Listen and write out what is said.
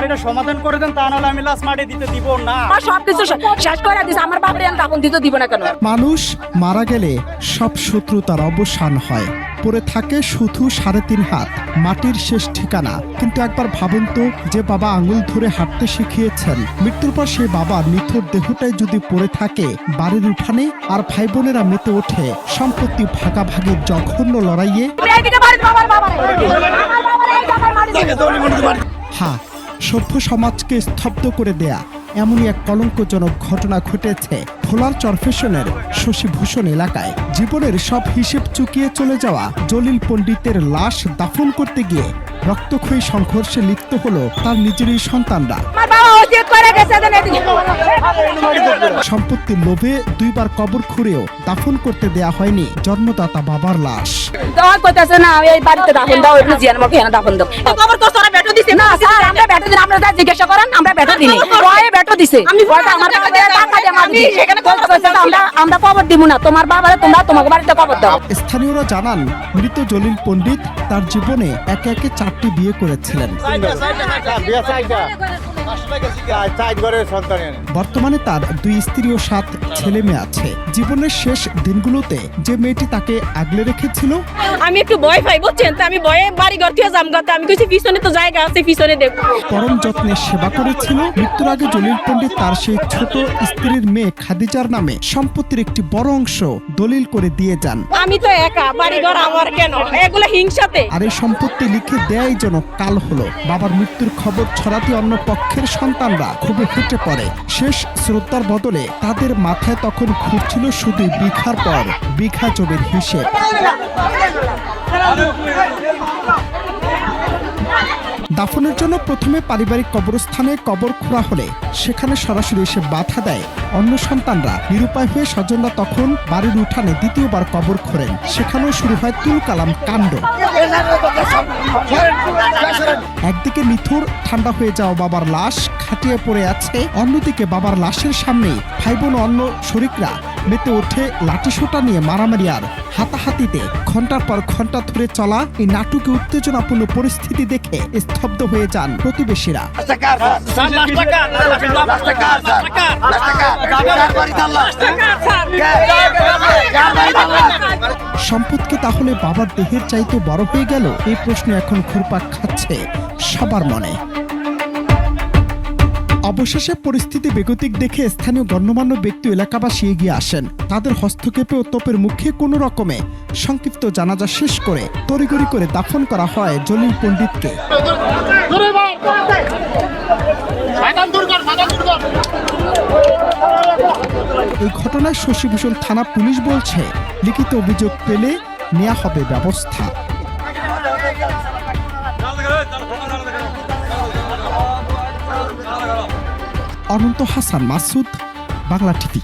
এটা সমাধান করে দেন, তা নাহলে আমি লাশ মাটি দিতে দিব না। আমার সবকিছু শেষ করে দিছে, আমার বাপরে আমি দাফন দিতে দিব না কেন? মানুষ মারা গেলে সব শত্রুতার অবসান হয়, পড়ে থাকে শুধু 3.5 হাত মাটির শেষ ঠিকানা। কিন্তু একবার ভাবুন তো, যে বাবা আঙুল ধরে হাঁটতে শিখিয়েছেন, মৃত্যুর পর সেই বাবার নিথর দেহটাই যদি পড়ে থাকে বাড়ির উঠানে, আর ভাই বোনেরা মেতে ওঠে সম্পত্তি ভাগাভাগির জঘন্য লড়াইয়ে। হ্যাঁ, সভ্য সমাজকে স্তব্ধ করে দেয়া এমনই এক কলঙ্কজনক ঘটনা ঘটেছে ভোলার চরফেশনের শশীভূষণ এলাকায়। জীবনের সব হিসেব চুকিয়ে চলে যাওয়া জলিল পণ্ডিতের লাশ দাফন করতে গিয়ে রক্তক্ষয়ী সংঘর্ষে লিপ্ত হলো তার নিজেরই সন্তানরা। সম্পত্তির লোভে 2 বার কবর খুঁড়েও দাফন করতে দেয়া হয়নি জন্মদাতা বাবার লাশ। জিজ্ঞাসা করেন, আমরা ব্যাটো দিই, ব্যাটো দিছে, আমরা কবর দিব না, তোমার বাবারে তোমরা তোমাকে বাড়িতে কবর দাও। স্থানীয়রা জানান, মৃত জলিল পণ্ডিত তার জীবনে একে একে 4টি বিয়ে করেছিলেন। বর্তমানে তার 2 স্ত্রী ও 7 ছেলে মেয়ে আছে। জীবনের শেষ দিনগুলোতে যে মেয়েটি তাকে আগলে রেখেছিল, আমি একটু ভয় পাই, বুঝছেন তো, আমি ভয়ে বাড়ি ঘর থেকে যাম গত, আমি কিছু পিছনে তো জায়গা আছে, পিছনে দেখো। পরম যত্নে সেবা করেছিল। মৃত্যুর আগে জলিল পণ্ডিত তার সেই ছোট স্ত্রীর মেয়ে খাদিজার নামে সম্পত্তির একটি বড় অংশ দলিল করে দিয়ে যান। আমি তো একা, বাড়ি ঘর আমার কেন, এগুলো হিংসাতে। আর এই সম্পত্তি লিখে দেয়াই যেন কাল হলো। বাবার মৃত্যুর খবর ছড়াতে অন্য পক্ষের সন্তানরা খুবই ফেটে পড়ে। শেষ শ্রদ্ধার বদলে তাদের মাথায় তখন ঘুরছিল শুধু বিঘার পর বিঘা জমির হিসেব। দাফনের জন্য প্রথমে পারিবারিক কবরস্থানে কবর খোঁড়া হলে সেখানে সরাসরি এসে বাধা দেয় অন্য সন্তানরা। নিরুপায় হয়ে স্বজনরা তখন বাড়ির উঠানে দ্বিতীয়বার কবর খোঁড়েন। সেখানেও শুরু হয় তুলকালাম কাণ্ড। একদিকে নিথুর ঠান্ডা হয়ে যাওয়া বাবার লাশ খাটিয়ে পড়ে আছে, অন্যদিকে বাবার লাশের সামনেই ভাই বোন অন্য শরিকরা মেতে ওঠে লাঠিসোঁটা নিয়ে মারামারি আর হাতাহাতিতে। ঘন্টার পর ঘন্টা ধরে চলা এই নাটকে উত্তেজনাপূর্ণ পরিস্থিতি দেখে স্তব্ধ হয়ে যান প্রতিবেশীরা। সম্পদ কি তাহলে বাবার দেহের চাইতে বড় হয়ে গেল? এই প্রশ্ন এখন ঘুরপাক খাচ্ছে সবার মনে। অবশেষে পরিস্থিতি বেগতিক দেখে স্থানীয় গণ্যমান্য ব্যক্তি এলাকাবাসী এগিয়ে আসেন। তাদের হস্তক্ষেপে ও তোপের মুখে কোনো রকমে সংক্ষিপ্ত জানাজা শেষ করে তড়িঘড়ি করে দাফন করা হয় জলিল পণ্ডিতকে। এই ঘটনায় শশীভূষণ থানা পুলিশ বলছে, লিখিত অভিযোগ পেলে নেওয়া হবে ব্যবস্থা। অনন্ত হাসান মাসুদ, বাংলা টিভি।